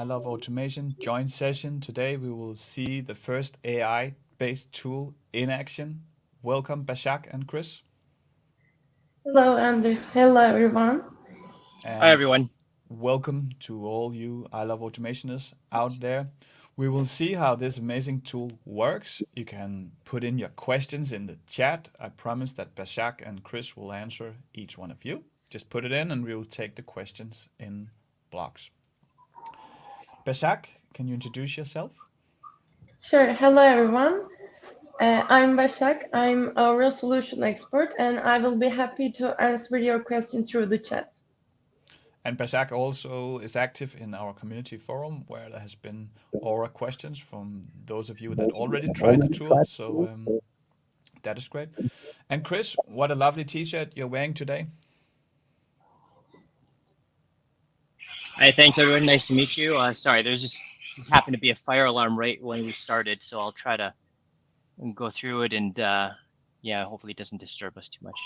I Love Automation joint session. Today we will see the first AI-based tool in action. Welcome, Bashak and Chris. Hello, Anders. Hello, everyone. Hi, And everyone. welcome to all you I Love Automationists out there. We will see how this amazing tool works. You can put in your questions in the chat. I promise that Bashak and Chris will answer each one of you. Just put it in and we will take the questions in blocks. Bashak, can you introduce yourself? Sure. Hello, everyone. I'm Başak. I'm a real solution expert, and I will be happy to answer your questions through the chat. And Bashak also is active in our community forum where there has been Aura questions from those of you that already tried the tool. So that is great. And Chris, what a lovely t-shirt you're wearing today. Hi, thanks, everyone. Nice to meet you. Sorry, there's just happened to be a fire alarm right when we started, so I'll try to go through it and yeah, hopefully it doesn't disturb us too much.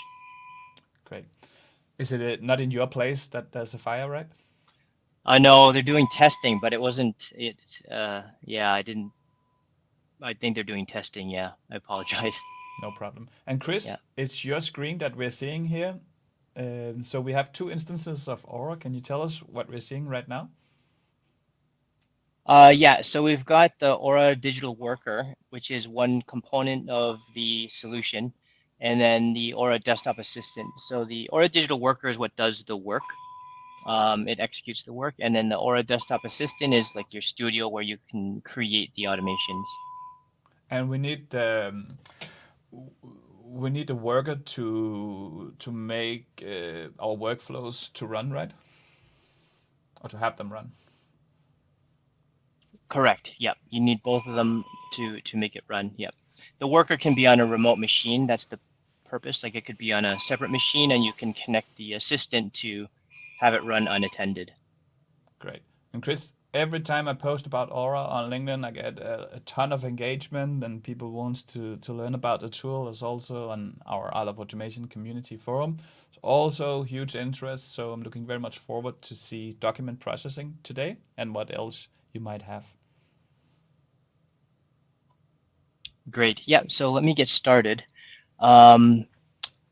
Great. Is it not in your place that there's a fire, right? No, they're doing testing, but it wasn't. Yeah, I think they're doing testing. Yeah, I apologize. No problem. And Chris, Yeah. it's your screen that we're seeing here. So we have two instances of Aura. Can you tell us what we're seeing right now? Yeah, so we've got the Aura Digital Worker, which is one component of the solution, and then the Aura Desktop Assistant. So the Aura Digital Worker is what does the work. It executes the work, and then the Aura Desktop Assistant is like your studio where you can create the automations. And we need a worker to make our workflows to run, right? Or to have them run. Correct. Yep. You need both of them to make it run. Yep. The worker can be on a remote machine. That's the purpose. Like it could be on a separate machine, and you can connect the assistant to have it run unattended. Great. And Chris, every time I post about Aura on LinkedIn, I get a ton of engagement and people wants to learn about the tool. It's also on our I Love Automation community forum. It's also huge interest. So I'm looking very much forward to see document processing today and what else you might have. Great. Yeah. So let me get started.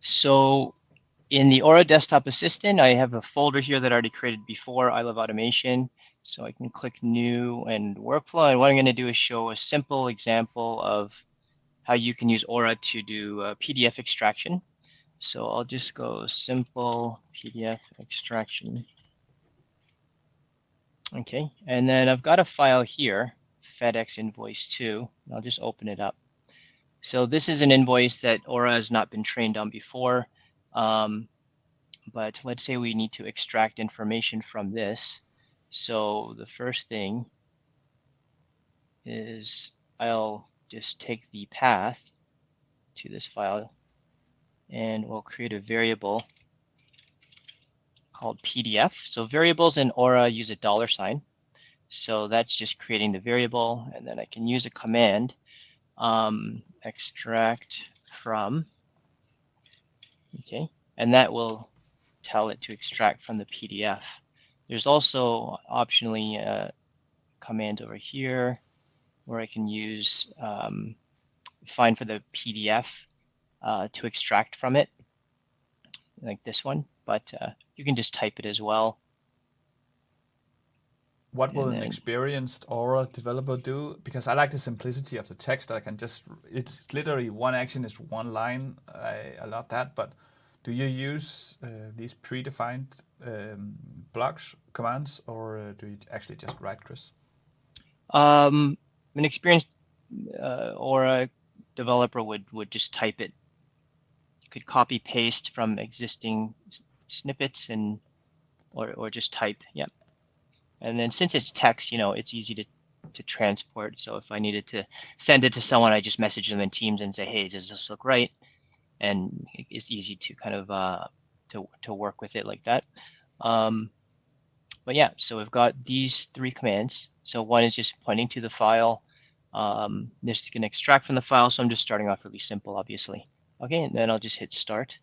So in the Aura Desktop Assistant, I have a folder here that I already created before I Love Automation. So I can click New and Workflow. And what I'm going to do is show a simple example of how you can use Aura to do PDF extraction. So I'll just go simple PDF extraction. Okay, and then I've got a file here, FedEx invoice 2. I'll just open it up. So this is an invoice that Aura has not been trained on before. But let's say we need to extract information from this. So the first thing is I'll just take the path to this file and we'll create a variable called PDF. So variables in Aura use a $sign. So that's just creating the variable, and then I can use a command, extract from, okay, and that will tell it to extract from the PDF. There's also optionally commands over here where I can use find for the PDF to extract from it, like this one, but you can just type it as well. What will an experienced Aura developer do? Because I like the simplicity of the text. I can just, it's literally one action is one line. I love that. But do you use these predefined blocks, commands, or do you actually just write, Chris? An experienced Aura developer would just type it. You could copy paste from existing snippets and or just type. Yep. And then since it's text, you know, it's easy to transport. So if I needed to send it to someone, I just message them in Teams and say, hey, does this look right? And it's easy to kind of to work with it like that. But yeah, so we've got these three commands. So one is just pointing to the file. This is going to extract from the file. So I'm just starting off really simple, obviously. Okay, and then I'll just hit start.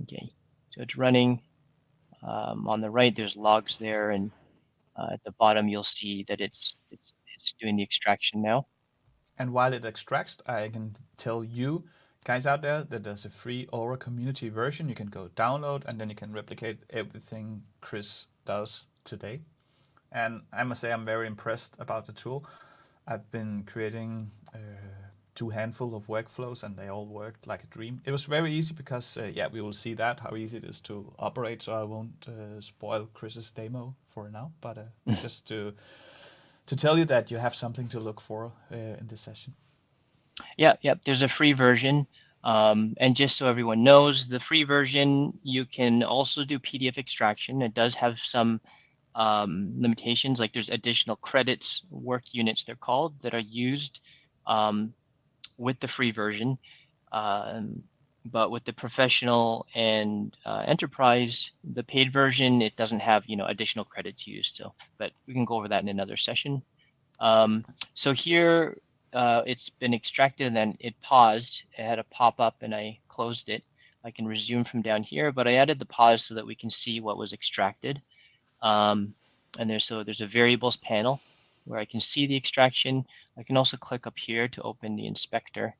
Okay, so it's running. On the right, there's logs there, and At the bottom, you'll see that it's doing the extraction now. And while it extracts, I can tell you guys out there that there's a free Aura community version you can go download, and then you can replicate everything Chris does today. And I must say I'm very impressed about the tool. I've been creating 2 handful of workflows, and they all worked like a dream. It was very easy because, yeah, we will see that, how easy it is to operate, so I won't spoil Chris's demo for now, but just to tell you that you have something to look for in this session. Yeah, there's a free version. And just so everyone knows, the free version, you can also do PDF extraction. It does have some limitations, like there's additional credits, work units they're called, that are used with the free version. But with the professional and enterprise, the paid version, it doesn't have additional credits used. So, but we can go over that in another session. So here it's been extracted and then it paused. It had a pop up and I closed it. I can resume from down here, but I added the pause so that we can see what was extracted. And there's a variables panel where I can see the extraction. I can also click up here to open the inspector.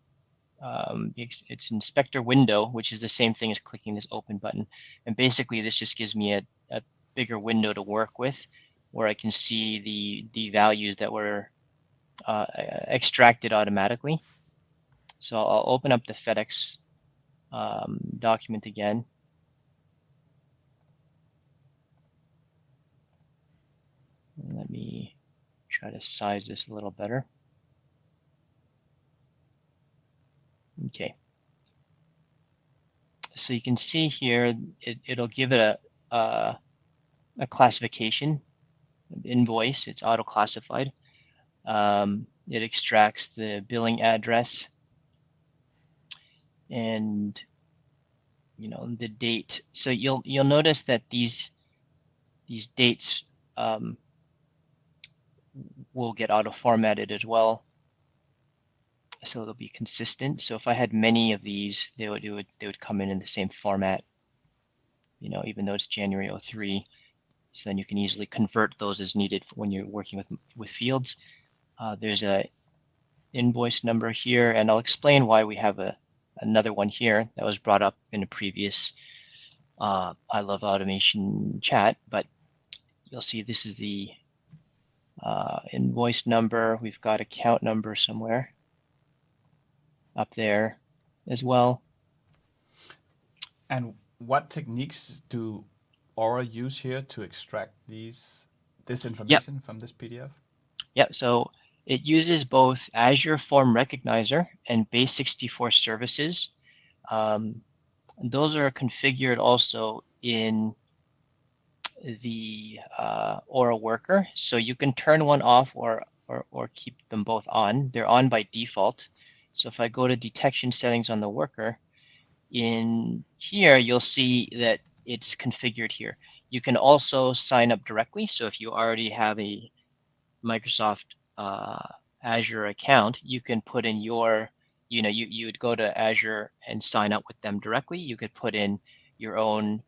It's inspector window, which is the same thing as clicking this open button. And basically this just gives me a bigger window to work with, where I can see the values that were extracted automatically. So I'll open up the FedEx document again. And let me try to size this a little better. Okay. So you can see here, it'll give it a classification, invoice. It's auto-classified. It extracts the billing address and the date. So you'll notice that these dates will get auto-formatted as well, so they'll be consistent. So if I had many of these, they would come in the same format, even though it's January 03. So then you can easily convert those as needed when you're working with fields. There's a invoice number here, and I'll explain why we have another one here that was brought up in a previous I Love Automation chat, but you'll see this is the invoice number. We've got account number somewhere up there as well. And what techniques do Aura use here to extract this information from this PDF? Yeah, so it uses both Azure Form Recognizer and Base64 services. Those are configured also in the Aura worker, so you can turn one off or keep them both on. They're on by default. So if I go to detection settings on the worker, in here you'll see that it's configured here. You can also sign up directly. So if you already have a Microsoft Azure account, you can put in your, you would go to Azure and sign up with them directly. You could put in your own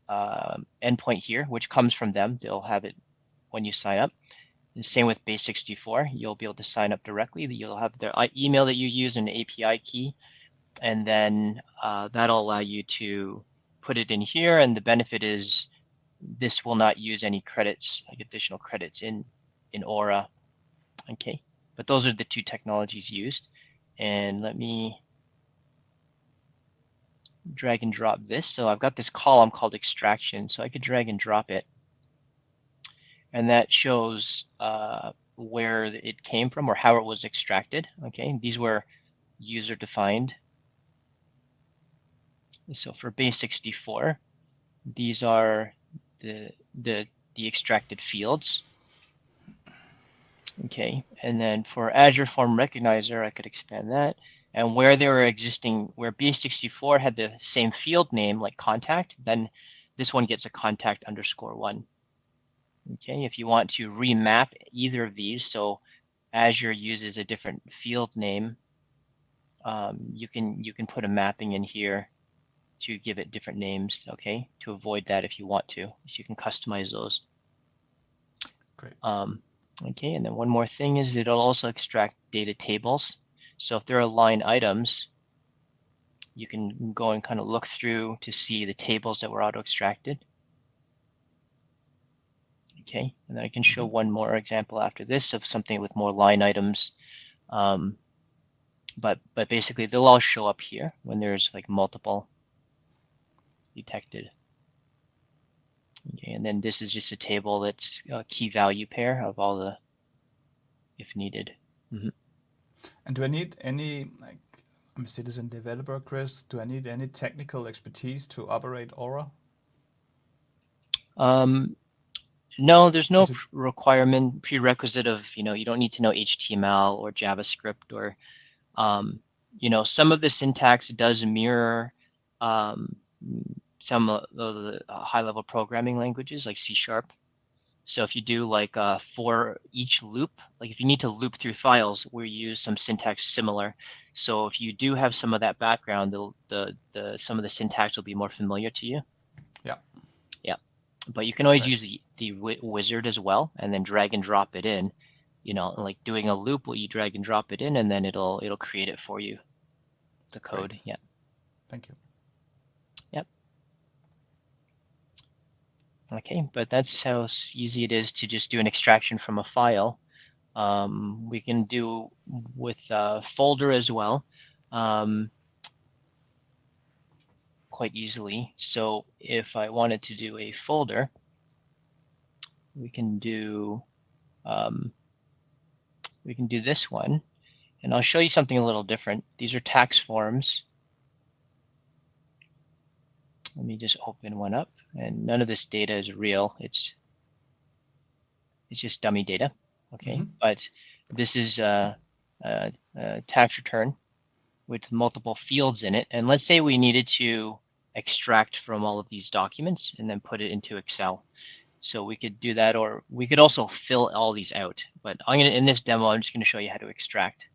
endpoint here, which comes from them. They'll have it when you sign up. And same with Base64, you'll be able to sign up directly. You'll have their email that you use and an API key, and then that'll allow you to put it in here. And the benefit is this will not use any credits, like additional credits in Aura. Okay, but those are the two technologies used. And let me drag and drop this. So I've got this column called extraction, so I could drag and drop it. And that shows where it came from or how it was extracted. Okay, these were user defined. So for Base64, these are the extracted fields. Okay, and then for Azure Form Recognizer, I could expand that. And where they were existing, where Base64 had the same field name like contact, then this one gets a contact _1. Okay, if you want to remap either of these, so Azure uses a different field name, you can put a mapping in here to give it different names, okay, to avoid that if you want to. So you can customize those. Great. Okay, and then one more thing is it'll also extract data tables. So if there are line items, you can go and kind of look through to see the tables that were auto-extracted. Okay, and then I can show one more example after this of something with more line items. But basically they'll all show up here when there's like multiple detected. Okay, and then this is just a table that's a key value pair of all the, if needed. And do I need any, like, I'm a citizen developer, Chris, do I need any technical expertise to operate Aura? No, there's no requirement, prerequisite of, you don't need to know HTML or JavaScript or, some of the syntax does mirror some of the high-level programming languages like C#. So if you do like for each loop, like if you need to loop through files, we use some syntax similar. So if you do have some of that background, some of the syntax will be more familiar to you. Yeah. Yeah, but you can always use the wizard as well, and then drag and drop it in. Like doing a loop, you drag and drop it in, and then it'll create it for you, the code. Great. Yeah. Thank you. Yep. Okay, but that's how easy it is to just do an extraction from a file. We can do with a folder as well, quite easily. So if I wanted to do a folder, we can do this one, and I'll show you something a little different. These are tax forms. Let me just open one up, and none of this data is real. It's just dummy data. Okay, but this is a tax return with multiple fields in it. And let's say we needed to extract from all of these documents and then put it into Excel. So we could do that, or we could also fill all these out. But in this demo, I'm just going to show you how to extract.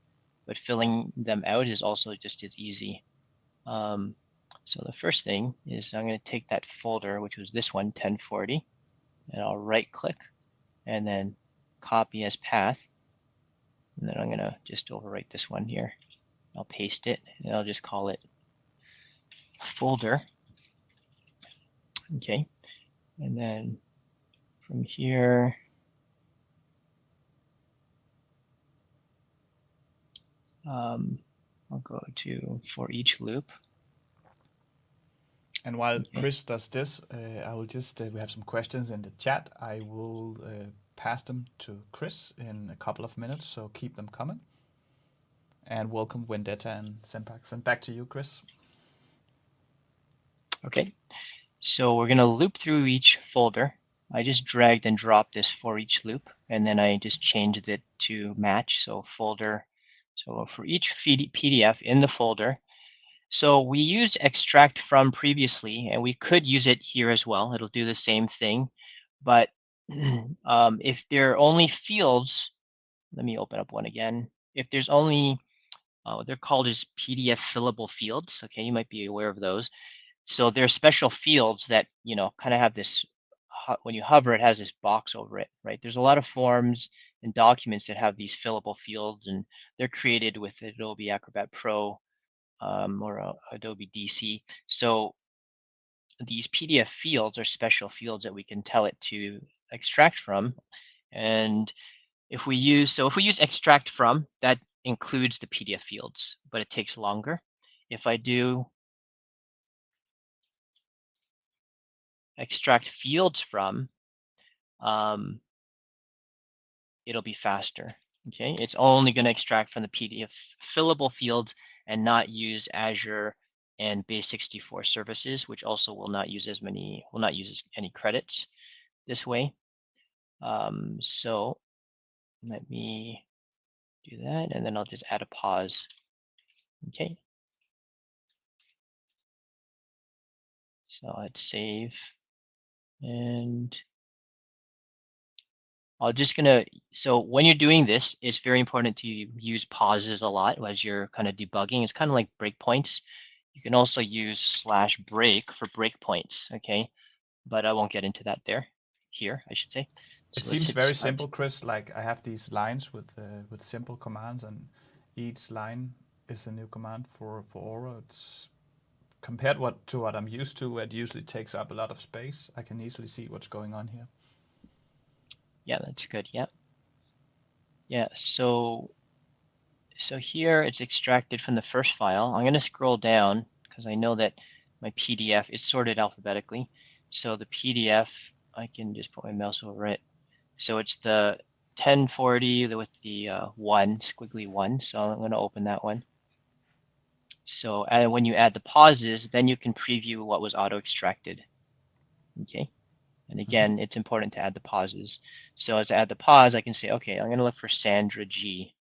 But filling them out is also just as easy. So the first thing is I'm going to take that folder, which was this one, 1040, and I'll right click and then copy as path. And then I'm going to just overwrite this one here. I'll paste it, and I'll just call it folder. Okay, and then from here, I'll go to for each loop. And while Chris does this, I will just, we have some questions in the chat. I will pass them to Chris in a couple of minutes, so keep them coming. And welcome Vendetta and Senpax. And back to you, Chris. Okay, so we're going to loop through each folder. I just dragged and dropped this for each loop, and then I just changed it to match. So folder, so for each PDF in the folder. So we used extract from previously, and we could use it here as well. It'll do the same thing. But if there are only fields, let me open up one again. If there's only, they're called as PDF fillable fields. Okay, you might be aware of those. So there are special fields that, kind of have this, when you hover, it has this box over it, right? There's a lot of forms and documents that have these fillable fields, and they're created with Adobe Acrobat Pro or Adobe DC. So these PDF fields are special fields that we can tell it to extract from. And if we use extract from, that includes the PDF fields, but it takes longer. If I do extract fields from, it'll be faster. Okay, it's only going to extract from the PDF fillable fields and not use Azure and Base64 services, which also will not use any credits this way. So let me do that, and then I'll just add a pause. Okay. So I'd save, and so when you're doing this, it's very important to use pauses a lot as you're kind of debugging. It's kind of like breakpoints. You can also use /break for breakpoints, okay? But I won't get into that here, I should say. It So let's seems hit very start. simple, Chris. Like I have these lines with simple commands, and each line is a new command for Aura. It's compared to what I'm used to, where it usually takes up a lot of space. I can easily see what's going on here. Yeah, that's good. Yeah. Yeah, so here it's extracted from the first file. I'm going to scroll down because I know that my PDF is sorted alphabetically. So the PDF, I can just put my mouse over it. So it's the 1040 with the one, squiggly one. So I'm going to open that one. So and when you add the pauses, then you can preview what was auto extracted. Okay. And again, it's important to add the pauses. So as I add the pause, I can say, okay, I'm going to look for Sandra G.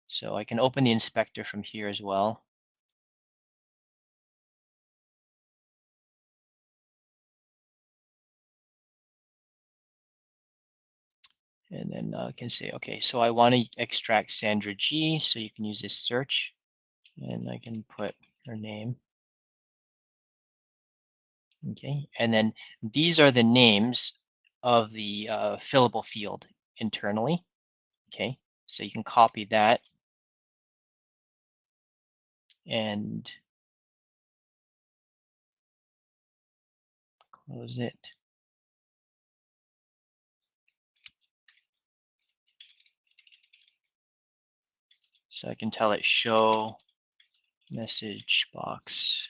So I can open the inspector from here as well. And then I can say, okay, so I want to extract Sandra G. So you can use this search and I can put her name. Okay, and then these are the names of the fillable field internally. Okay, so you can copy that and close it. So I can tell it show message box.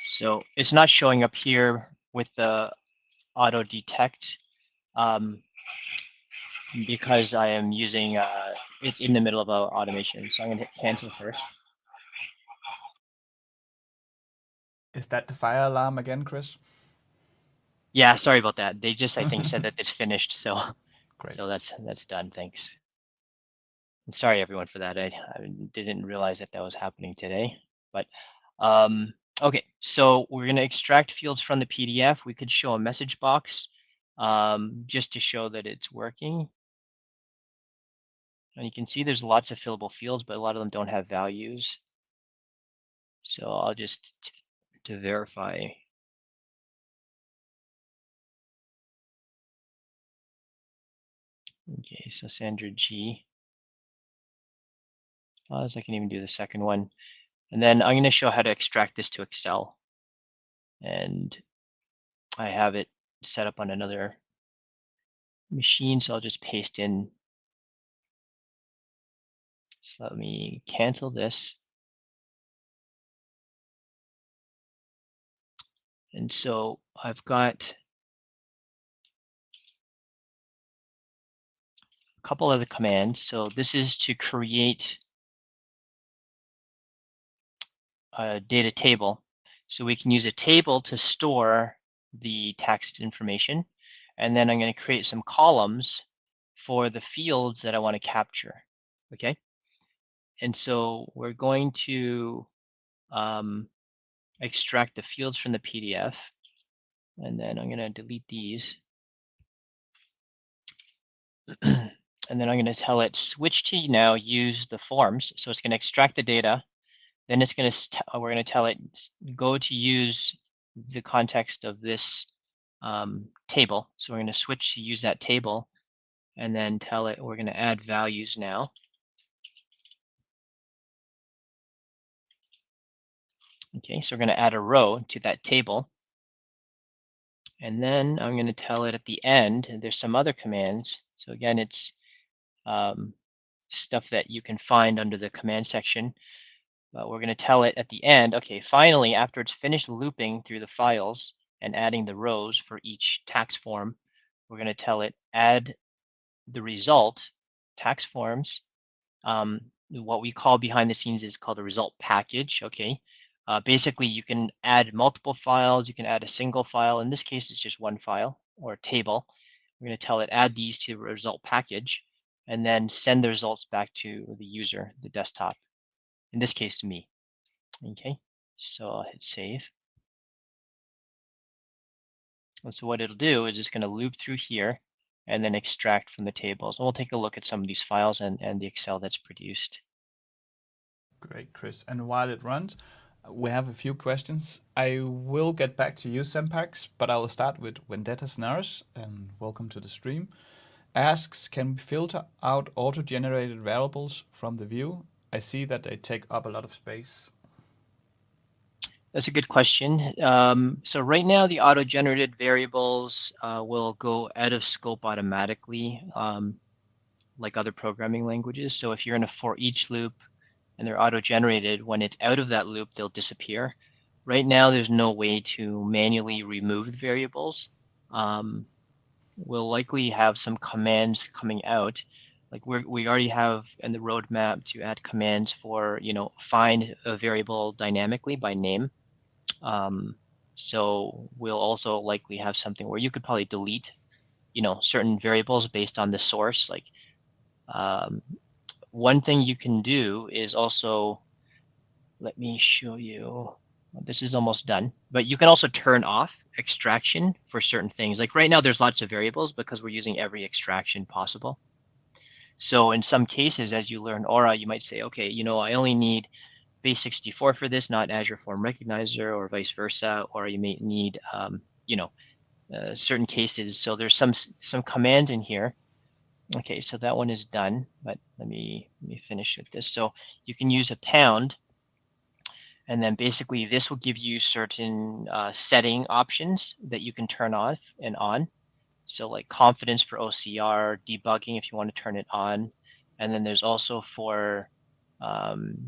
So it's not showing up here with the auto detect because I am using, it's in the middle of our automation. So I'm gonna hit cancel first. Is that the fire alarm again, Chris? Yeah, sorry about that. They just, I think, said that it's finished. So, Great. so that's done. Thanks. And sorry everyone for that. I didn't realize that was happening today. But okay, so we're gonna extract fields from the PDF. We could show a message box just to show that it's working. And you can see there's lots of fillable fields, but a lot of them don't have values. So I'll just to verify. Okay, so Sandra G. I can even do the second one. And then I'm going to show how to extract this to Excel. And I have it set up on another machine, so I'll just paste in. So let me cancel this. And so I've got a couple of the commands. So this is to create a data table. So we can use a table to store the text information. And then I'm going to create some columns for the fields that I want to capture. Okay. And so we're going to extract the fields from the PDF. And then I'm going to delete these. And then I'm going to tell it switch to now use the forms. So it's going to extract the data. Then it's going to we're going to tell it go to use the context of this table. So we're going to switch to use that table, and then tell it we're going to add values now. Okay, so we're going to add a row to that table. And then I'm going to tell it at the end, there's some other commands. So again, it's stuff that you can find under the command section. But we're going to tell it at the end, okay, finally, after it's finished looping through the files and adding the rows for each tax form, we're going to tell it add the result, tax forms. What we call behind the scenes is called a result package, okay? Basically, you can add multiple files, you can add a single file. In this case, it's just one file or a table. We're going to tell it add these to the result package and then send the results back to the user, the desktop. In this case, to me. Okay, so I'll hit save. And so what it'll do is it's going to loop through here and then extract from the tables. And we'll take a look at some of these files and the Excel that's produced. Great, Chris. And while it runs, We have a few questions. I will get back to you, Sempax, but I will start with Vendetta Snares, and welcome to the stream. Asks, can we filter out auto-generated variables from the view? I see that they take up a lot of space. That's a good question. So right now, the auto-generated variables will go out of scope automatically, like other programming languages. So if you're in a for each loop and they're auto-generated, when it's out of that loop, they'll disappear. Right now, there's no way to manually remove the variables. We'll likely have some commands coming out. Like we already have in the roadmap to add commands for, find a variable dynamically by name. So we'll also likely have something where you could probably delete, certain variables based on the source. Like one thing you can do is also, let me show you. This is almost done, but you can also turn off extraction for certain things. Like right now, there's lots of variables because we're using every extraction possible. So in some cases, as you learn Aura, you might say, okay, I only need base64 for this, not Azure Form Recognizer, or vice versa, or you may need, certain cases. So there's some commands in here. Okay, so that one is done, but let me finish with this. So you can use a pound, and then basically this will give you certain setting options that you can turn off and on. So like confidence for OCR, debugging if you want to turn it on. And then there's also for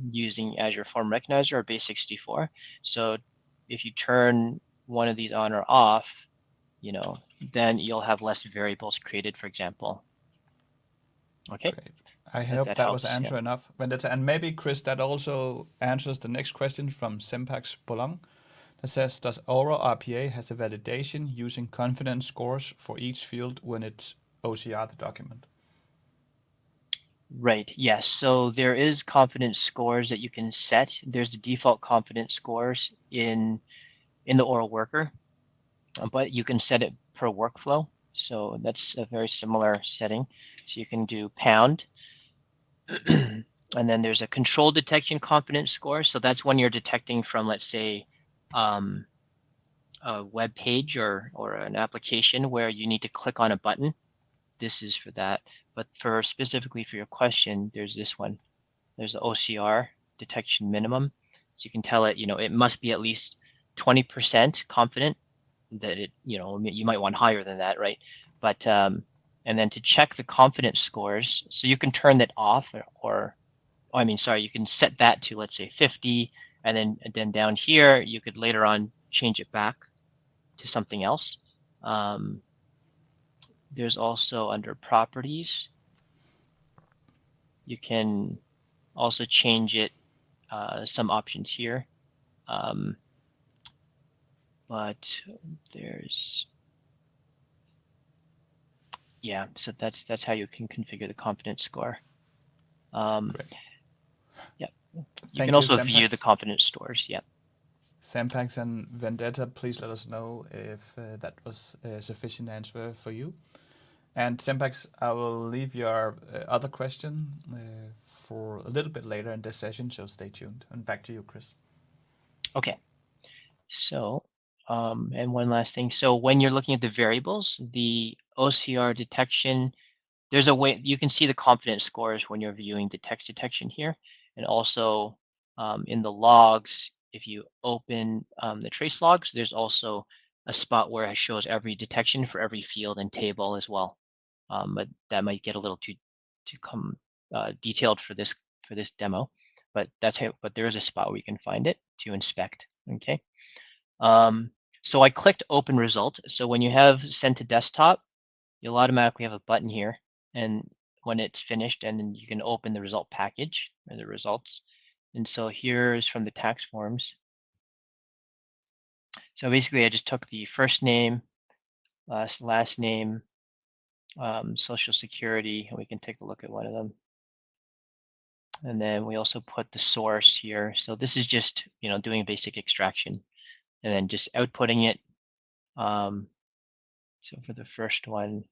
using Azure Form Recognizer or base64. So if you turn one of these on or off, then you'll have less variables created, for example. Okay. Great. I hope that was helps. answer enough, Vendetta. And maybe, Chris, that also answers the next question from Sempax Bolong that says, does Aura RPA has a validation using confidence scores for each field when it's OCR the document? Right, yes. So there is confidence scores that you can set. There's the default confidence scores in the Aura worker, but you can set it per workflow. So that's a very similar setting. So you can do pound. And then there's a control detection confidence score. So that's when you're detecting from, let's say, a web page or an application where you need to click on a button. This is for that. But specifically for your question, there's this one. There's the OCR detection minimum. So you can tell it, it must be at least 20% confident that it, you might want higher than that, right? But and then to check the confidence scores, so you can turn that off, you can set that to, let's say, 50, and then down here you could later on change it back to something else. There's also under properties, you can also change it, some options here. But there's, yeah, so that's how you can configure the confidence score. Great. Yeah, you Thank can also you, view the Sempax. confidence stores. Yeah. Sempax and Vendetta, please let us know if that was a sufficient answer for you. And Sempax, I will leave your other question for a little bit later in this session, so stay tuned. And back to you, Chris. Okay. So, and one last thing. So when you're looking at the variables, the OCR detection, there's a way you can see the confidence scores when you're viewing the text detection here. And also in the logs, if you open the trace logs, there's also a spot where it shows every detection for every field and table as well. But that might get a little too detailed for this demo. But but there is a spot where you can find it to inspect. Okay. So I clicked open result. So when you have send to desktop, you'll automatically have a button here, and when it's finished, and then you can open the result package or the results. And so here's from the tax forms. So basically I just took the first name, last name, social security, and we can take a look at one of them. And then we also put the source here. So this is just, doing a basic extraction and then just outputting it. So for the first one,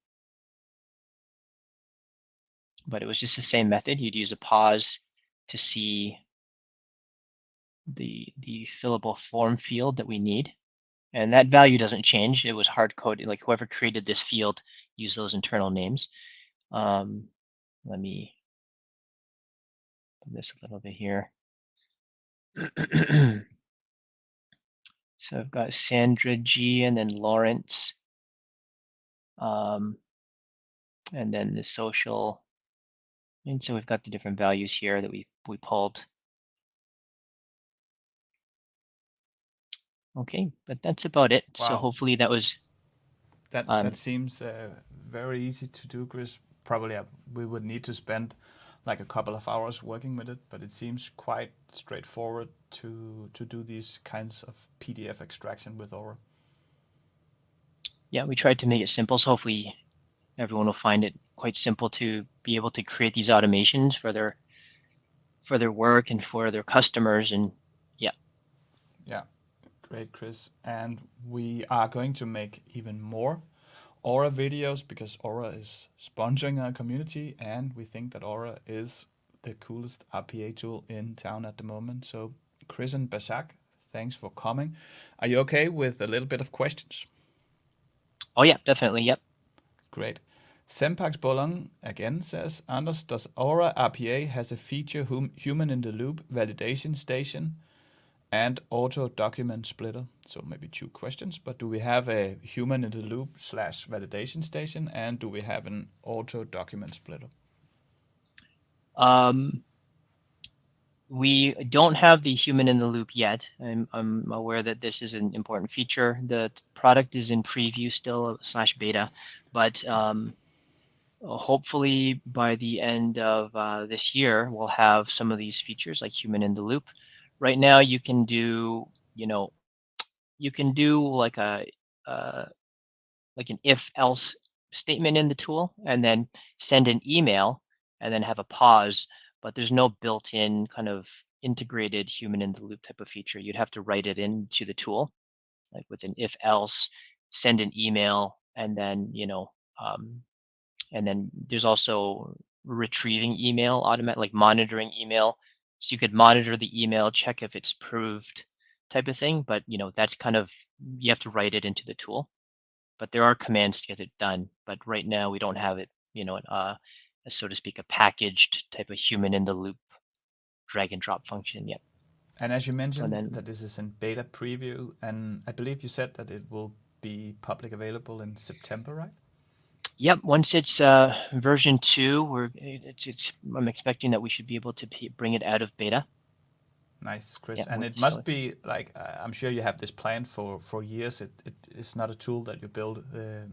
but it was just the same method. You'd use a pause to see the fillable form field that we need. And that value doesn't change. It was hard coded, like whoever created this field used those internal names. Let me put this a little bit here. So I've got Sandra G and then Lawrence. And then the social. And so we've got the different values here that we pulled. Okay, but that's about it. So Wow. hopefully that was That seems very easy to do, Chris. Probably we would need to spend like a couple of hours working with it, but it seems quite straightforward to do these kinds of PDF extraction with Aura. yeah, we tried to make it simple. So hopefully everyone will find it quite simple to be able to create these automations for their work and for their customers. And yeah. Yeah, great, Chris. And we are going to make even more Aura videos because Aura is sponsoring our community, and we think that Aura is the coolest RPA tool in town at the moment. So, Chris and Basak, thanks for coming. Are you okay with a little bit of questions? Oh yeah, definitely. Yep. Great. Sempax Bolong again says, Anders, does Aura RPA has a feature human in the loop validation station and auto document splitter? So maybe two questions, but do we have a human in the loop / validation station, and do we have an auto document splitter? We don't have the human in the loop yet. I'm aware that this is an important feature. The product is in preview still / beta, but hopefully by the end of this year, we'll have some of these features like human in the loop. Right now, you can do, like like an if-else statement in the tool and then send an email and then have a pause, but there's no built-in kind of integrated human in the loop type of feature. You'd have to write it into the tool, like with an if-else, send an email, and then, and then there's also retrieving email automatic, like monitoring email. So you could monitor the email, check if it's approved type of thing, but that's kind of, you have to write it into the tool. But there are commands to get it done. But right now we don't have it, so to speak, a packaged type of human in the loop drag and drop function yet. And as you And mentioned, then, that this is in beta preview, and I believe you said that it will be public available in September, right? yep, once it's version 2, I'm expecting that we should be able to bring it out of beta. Nice, Chris. Yeah, And it must be like, I'm sure you have this planned for years. It is not a tool that you build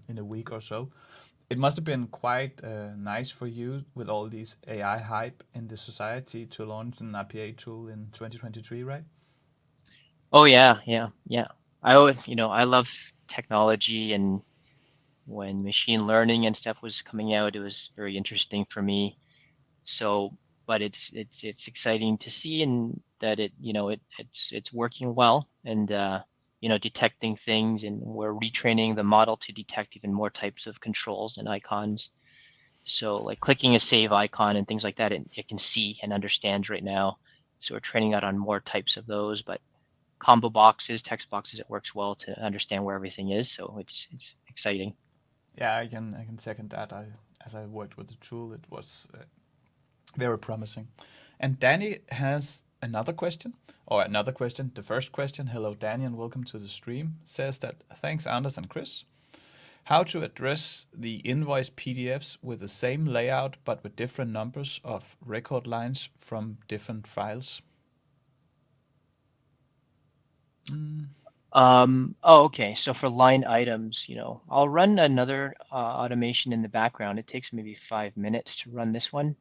in a week or so. It must have been quite nice for you with all these AI hype in the society to launch an RPA tool in 2023, right? Oh yeah. I always, I love technology, and when machine learning and stuff was coming out, it was very interesting for me. So, but it's exciting to see, and that it's working well, and detecting things, and we're retraining the model to detect even more types of controls and icons. So like clicking a save icon and things like that, it can see and understands right now. So we're training out on more types of those, but combo boxes, text boxes, it works well to understand where everything is. So it's exciting. Yeah, I can second that. As I worked with the tool, it was very promising. And Danny has another question, or another question. The first question, hello Danny and welcome to the stream, says that thanks Anders and Chris. How to address the invoice PDFs with the same layout but with different numbers of record lines from different files? Okay. So for line items, I'll run another automation in the background. It takes maybe 5 minutes to run this one,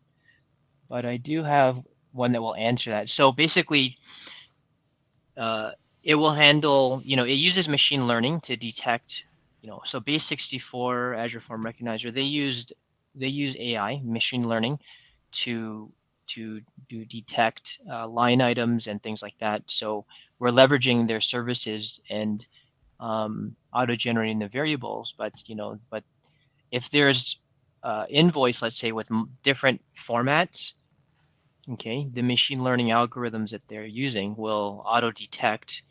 but I do have one that will answer that. So basically, it will handle, it uses machine learning to detect, so Base64, Azure Form Recognizer, they use AI, machine learning, to detect line items and things like that. So we're leveraging their services and auto-generating the variables. But if there's invoice, let's say, with different formats, Okay, the machine learning algorithms that they're using will auto detect,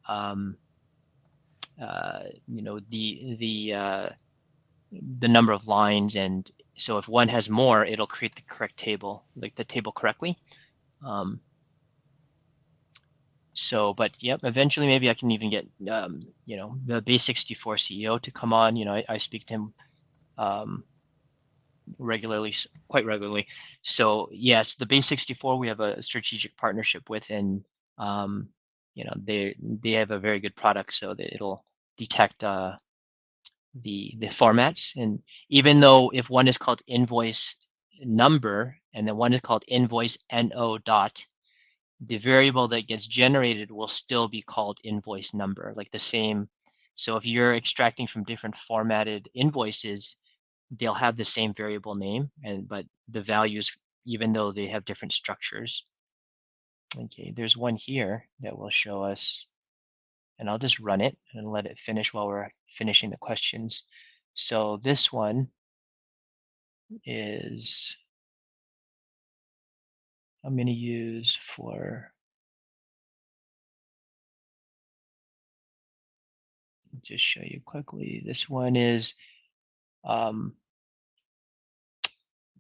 the number of lines, and so if one has more, it'll create the correct table, like the table correctly. But yep, eventually maybe I can even get the Base64 CEO to come on. I speak to him regularly, quite regularly. So yes, the Base64 we have a strategic partnership with, and they have a very good product, so that it'll detect the formats. And even though if one is called invoice number and then one is called invoice no dot, the variable that gets generated will still be called invoice number, like the same. So if you're extracting from different formatted invoices, they'll have the same variable name, but the values, even though they have different structures. Okay, there's one here that will show us, and I'll just run it and let it finish while we're finishing the questions. So this one is, I'm going to use for, just show you quickly. This one is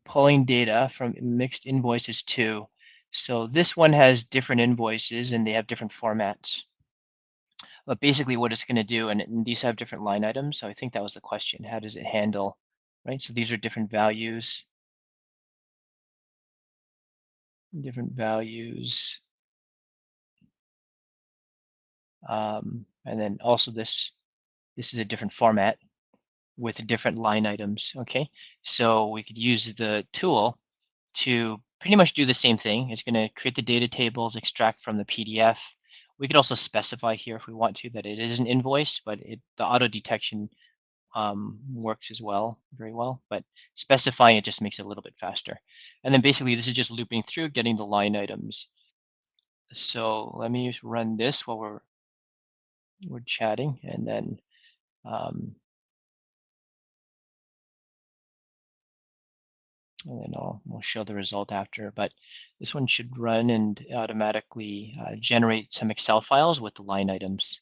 pulling data from mixed invoices too. So this one has different invoices and they have different formats. But basically what it's going to do, and these have different line items. So I think that was the question. How does it handle, right? So these are different values. And then also this is a different format with different line items. Okay, so we could use the tool to pretty much do the same thing. It's going to create the data tables, extract from the PDF. We could also specify here if we want to that it is an invoice, but the auto detection works as well, very well. But specifying it just makes it a little bit faster. And then basically this is just looping through, getting the line items. So let me run this while we're chatting, and then we'll show the result after. But this one should run and automatically generate some Excel files with the line items.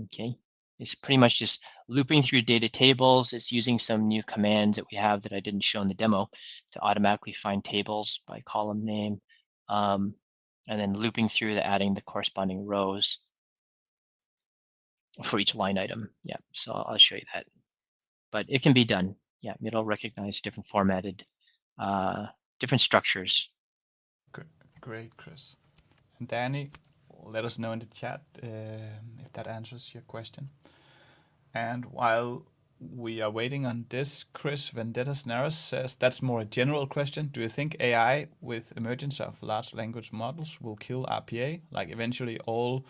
Okay, it's pretty much just looping through data tables. It's using some new commands that we have that I didn't show in the demo to automatically find tables by column name, and then looping through adding the corresponding rows for each line item. Yeah, so I'll show you that. But it can be done. Yeah, it'll recognize different formatted, different structures. Great, Chris. And Danny, let us know in the chat if that answers your question. And while we are waiting on this, Chris Vendetta Snares says that's more a general question. Do you think AI with emergence of large language models will kill RPA? Like eventually all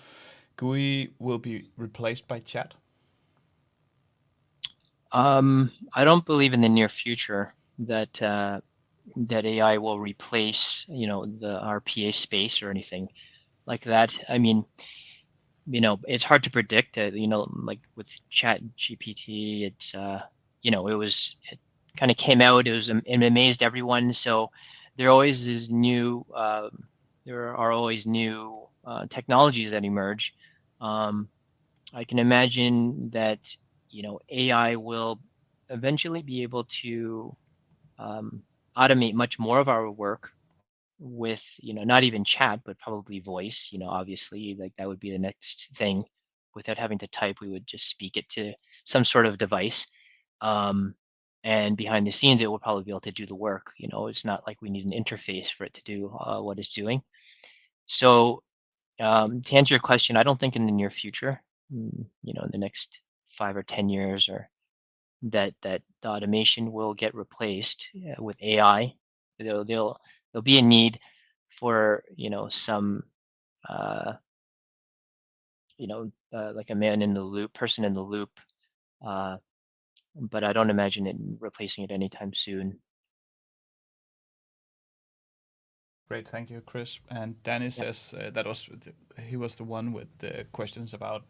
GUI will be replaced by chat? I don't believe in the near future that AI will replace, the RPA space or anything like that. I mean, it's hard to predict. Like with Chat GPT, it kind of came out. It amazed everyone. So there always is new. There are always new technologies that emerge. I can imagine that AI will eventually be able to automate much more of our work with not even chat, but probably voice. Obviously, like that would be the next thing. Without having to type, we would just speak it to some sort of device, and behind the scenes it will probably be able to do the work. It's not like we need an interface for it to do what it's doing. So to answer your question, I don't think in the near future, in the next 5 or 10 years, or that the automation will get replaced with AI. There'll be a need for some like a man in the loop, person in the loop, but I don't imagine it replacing it anytime soon. Great, thank you, Chris. And Danny says he was the one with the questions about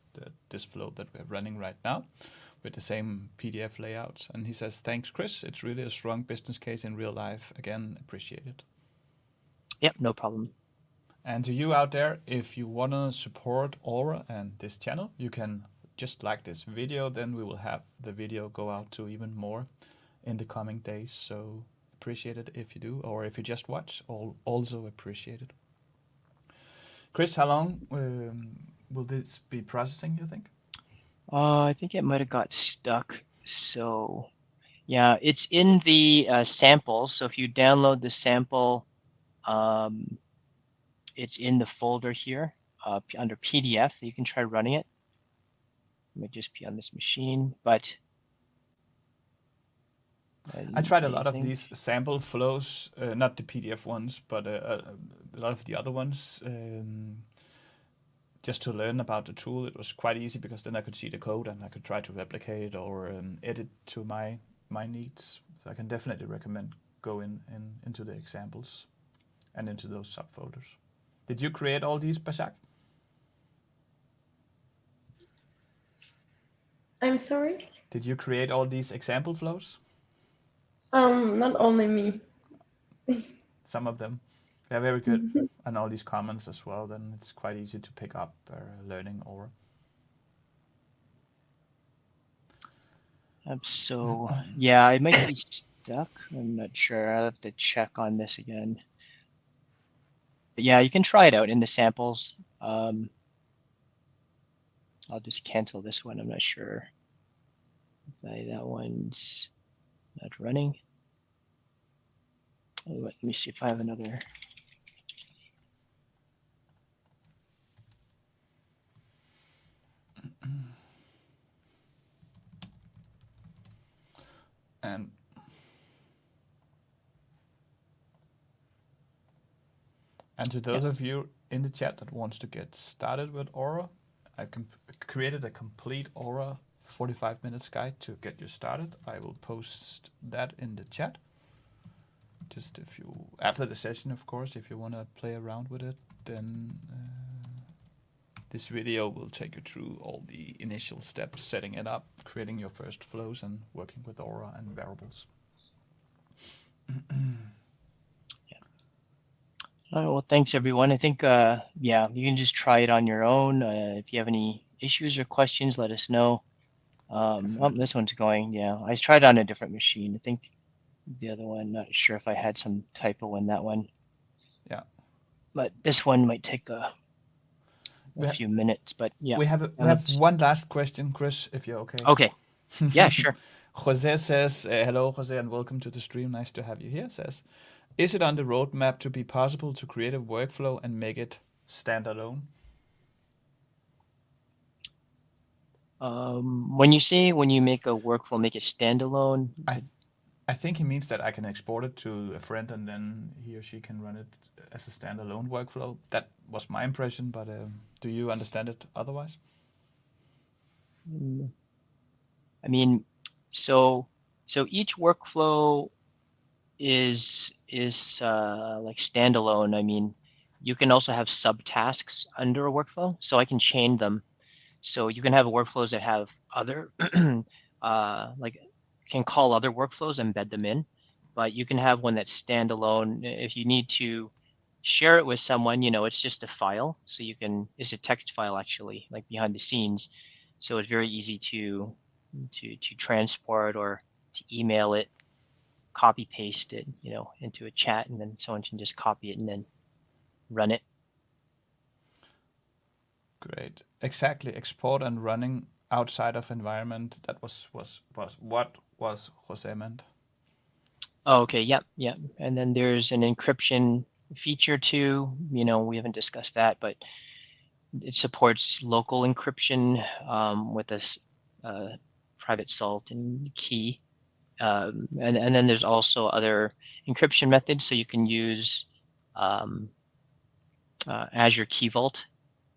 this flow that we're running right now with the same PDF layouts. And he says, thanks, Chris. It's really a strong business case in real life. Again, appreciate it. Yep, no problem. And to you out there, if you want to support Aura and this channel, you can just like this video, then we will have the video go out to even more in the coming days. So appreciate it if you do, or if you just watch, also appreciate it. Chris, how long will this be processing, you think? I think it might have got stuck. So yeah, it's in the samples. So if you download the sample, it's in the folder here under PDF. You can try running it. It might just be on this machine, but I tried a I lot of think these sample flows, not the PDF ones, but a lot of the other ones. Just to learn about the tool, it was quite easy because then I could see the code and I could try to replicate or edit to my needs. So I can definitely recommend going into the examples and into those subfolders. Did you create all these, Bashak? I'm sorry? Did you create all these example flows? Not only me. Some of them. They're very good. And all these comments as well, then it's quite easy to pick up learning Aura. so. Yeah, it might be stuck. I'm not sure. I'll have to check on this again. But yeah, you can try it out in the samples. I'll just cancel this one. I'm not sure. That one's not running. Let me see if I have another. And to those of you in the chat that wants to get started with Aura, I created a complete Aura 45 minutes guide to get you started. I will post that in the chat. Just if you, after the session, of course, if you want to play around with it, then this video will take you through all the initial steps, setting it up, creating your first flows, and working with Aura and variables. Well, thanks everyone. I think, yeah, you can just try it on your own. If you have any issues or questions, let us know. Oh, this one's going. Yeah, I tried on a different machine. I think the other one, not sure if I had some typo in that one. Yeah. But this one might take a few minutes, but yeah. We have one last question, Chris, if you're okay. Okay. Yeah, sure. Jose says, hello, Jose, and welcome to the stream. Nice to have you here. Says, is it on the roadmap to be possible to create a workflow and make it standalone? When you make a workflow, make it standalone. I think he means that I can export it to a friend and then he or she can run it as a standalone workflow. That was my impression, but do you understand it otherwise? I mean, so each workflow is like standalone. I mean, you can also have subtasks under a workflow, so I can chain them. So you can have workflows that have other like can call other workflows, embed them in, but you can have one that's standalone. If you need to share it with someone, it's just a file. So it's a text file actually, like behind the scenes. So it's very easy to transport or to email it, copy paste it, into a chat, and then someone can just copy it and then run it. Great. Exactly. Export and running outside of environment. That was what was Jose meant. Oh, okay. Yep. And then there's an encryption feature too. We haven't discussed that, but it supports local encryption with this private salt and key. And then there's also other encryption methods. So you can use Azure Key Vault.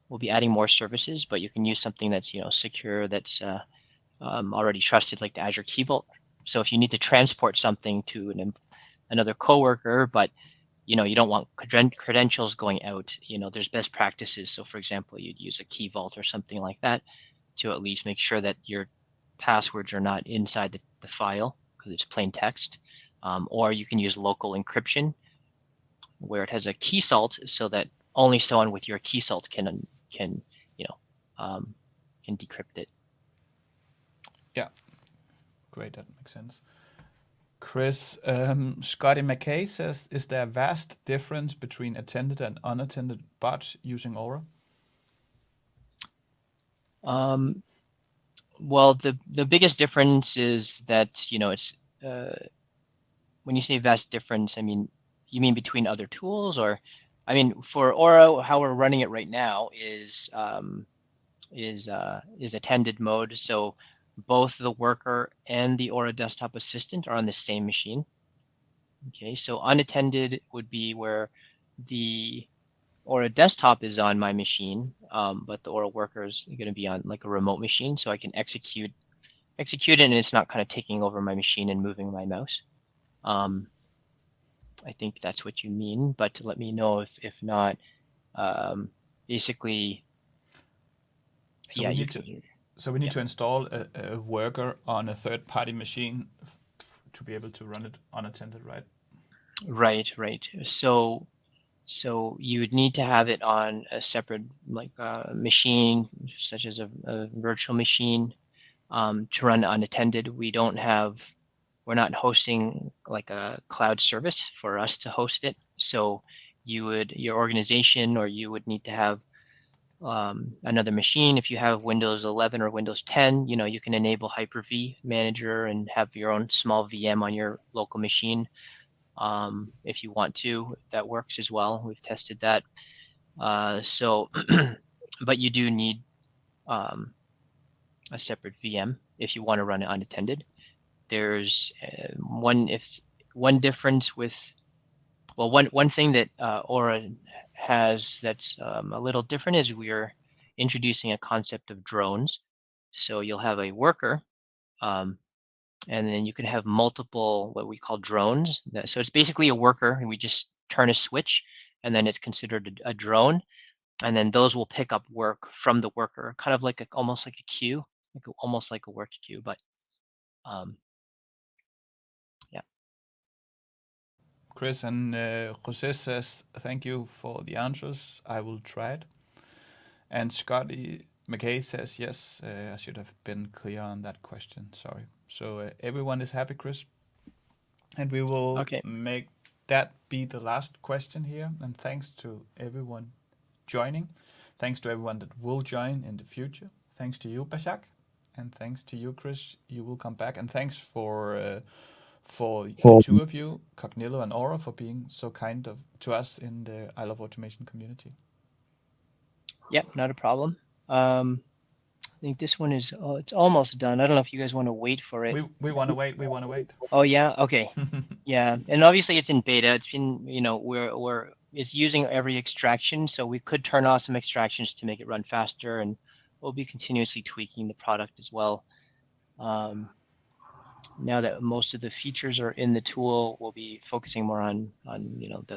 We'll be adding more services, but you can use something that's secure, that's already trusted, like the Azure Key Vault. So if you need to transport something to another coworker, but you don't want credentials going out, there's best practices. So for example, you'd use a Key Vault or something like that to at least make sure that your passwords are not inside the file because it's plain text. Or you can use local encryption. where it has a key salt, so that only someone with your key salt can can decrypt it. Yeah, great. That makes sense. Chris, Scotty McKay says, is there a vast difference between attended and unattended bots using Aura? Well, the biggest difference is that it's when you say vast difference, I mean, you mean between other tools, or I mean, for Aura, how we're running it right now is attended mode. So both the worker and the Aura desktop assistant are on the same machine. Okay, so unattended would be where the Aura desktop is on my machine, but the Aura worker is going to be on like a remote machine, so I can execute it, and it's not kind of taking over my machine and moving my mouse. I think that's what you mean, but let me know if not. Basically, So yeah, we you need can. to so we need Yeah, to install a worker on a third-party machine to be able to run it unattended, right? right. So you would need to have it on a separate like machine, such as a virtual machine, to run unattended. We're not hosting like a cloud service for us to host it. So your organization, or you would need to have another machine. If you have Windows 11 or Windows 10, you can enable Hyper-V Manager and have your own small VM on your local machine. If you want to, that works as well. We've tested that. So, but you do need um, a separate VM if you want to run it unattended. There's one difference with, well, one thing that Aura has that's a little different is we are introducing a concept of drones. So you'll have a worker, um, and then you can have multiple what we call drones. So it's basically a worker, and we just turn a switch, and then it's considered a drone, and then those will pick up work from the worker, kind of like almost like a queue, almost like a work queue, but um, yeah. Chris and Jose says, thank you for the answers. I will try it. And Scotty McKay says, yes, I should have been clear on that question. Sorry. So everyone is happy, Chris. And we will Okay. make that be the last question here. And thanks to everyone joining. Thanks to everyone that will join in the future. Thanks to you, Bashak. And thanks to you, Chris. You will come back. And thanks for the two of you, Cognillo and Aura, for being so kind to us in the I Love Automation community. Yep, not a problem. I think this one is, oh, it's almost done. I don't know if you guys want to wait for it. We want to wait. We want to wait. Oh yeah, okay. Yeah, and obviously it's in beta. It's been, it's using every extraction, so we could turn off some extractions to make it run faster, and we'll be continuously tweaking the product as well. Now that most of the features are in the tool, we'll be focusing more on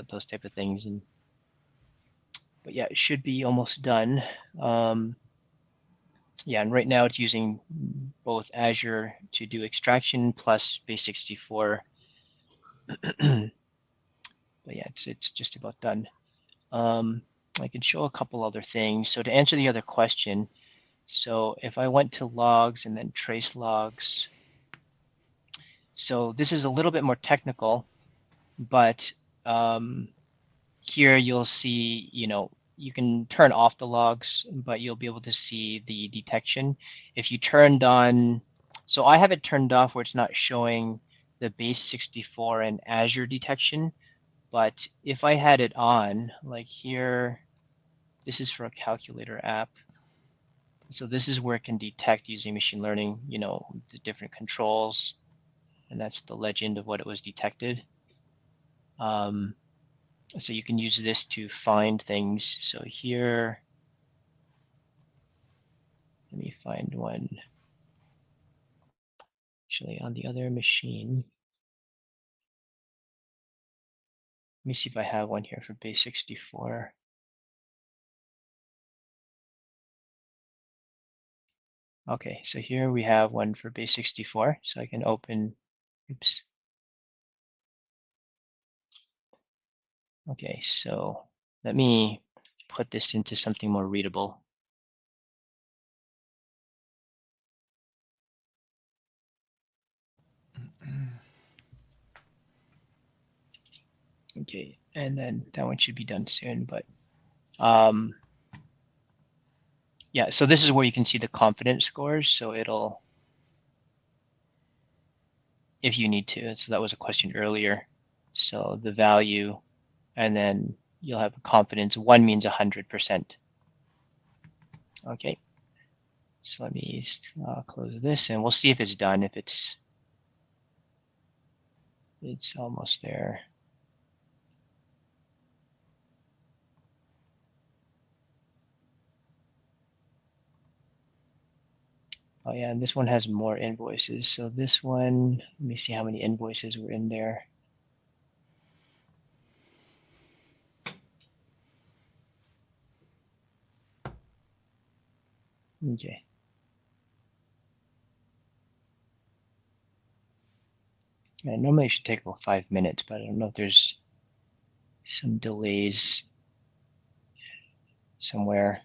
those type of things. But yeah, it should be almost done. Yeah, and right now it's using both Azure to do extraction plus base64. But yeah, it's just about done. I can show a couple other things. So to answer the other question, so if I went to logs and then trace logs, so this is a little bit more technical, but here you'll see, you can turn off the logs, but you'll be able to see the detection. If you turned on, so I have it turned off where it's not showing the base64 and Azure detection, but if I had it on, like here, this is for a calculator app. So this is where it can detect using machine learning, the different controls, and that's the legend of what it was detected. So you can use this to find things. So here, let me find one. Actually, on the other machine. Let me see if I have one here for base64. Okay, so here we have one for base64. So I can open, oops. Okay, so let me put this into something more readable. Okay, and then that one should be done soon, but yeah, so this is where you can see the confidence scores. So it'll, if you need to, so that was a question earlier. So the value, and then you'll have confidence. 1 means 100%. Okay, so let me close this and we'll see if it's done. If it's almost there. Oh yeah, and this one has more invoices. So this one, let me see how many invoices were in there. Okay. And normally it should take about 5 minutes, but I don't know if there's some delays somewhere.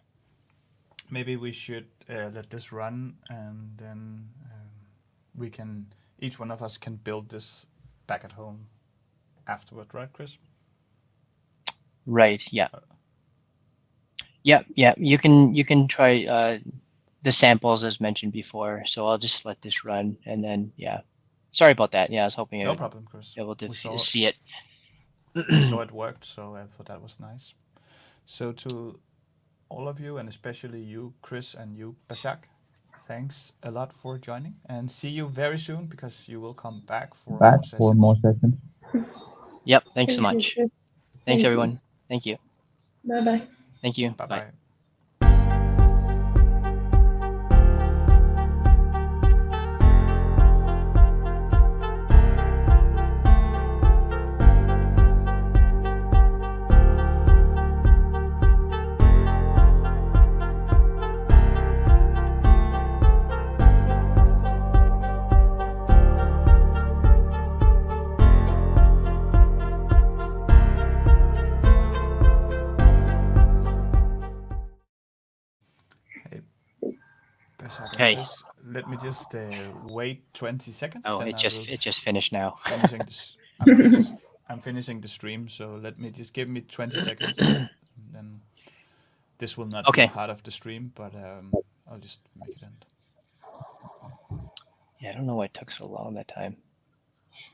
Maybe we should let this run, and then we can, each one of us can build this back at home afterward, right, Chris? Right, yeah. Yeah, you can try the samples as mentioned before. So I'll just let this run and then, yeah. Sorry about that. Yeah, I was hoping I No would problem, Chris. be able to We saw see it. we saw it worked, so I thought that was nice. So to all of you, and especially you, Chris, and you, Bashak, thanks a lot for joining, and see you very soon because you will come back for more sessions. Yep, thanks so Thank you, much. Chris. Thanks Thank you. everyone. Thank you. Bye-bye. Thank you. Bye Bye. bye. Hey, Bashak and Hey. Chris, let me just wait 20 seconds, Oh, then it I will just finished now. finishing this. I'm finishing the stream, so let me just give me 20 seconds. Then this will not be Okay. part of the stream, but I'll just make it end. Yeah, I don't know why it took so long that time.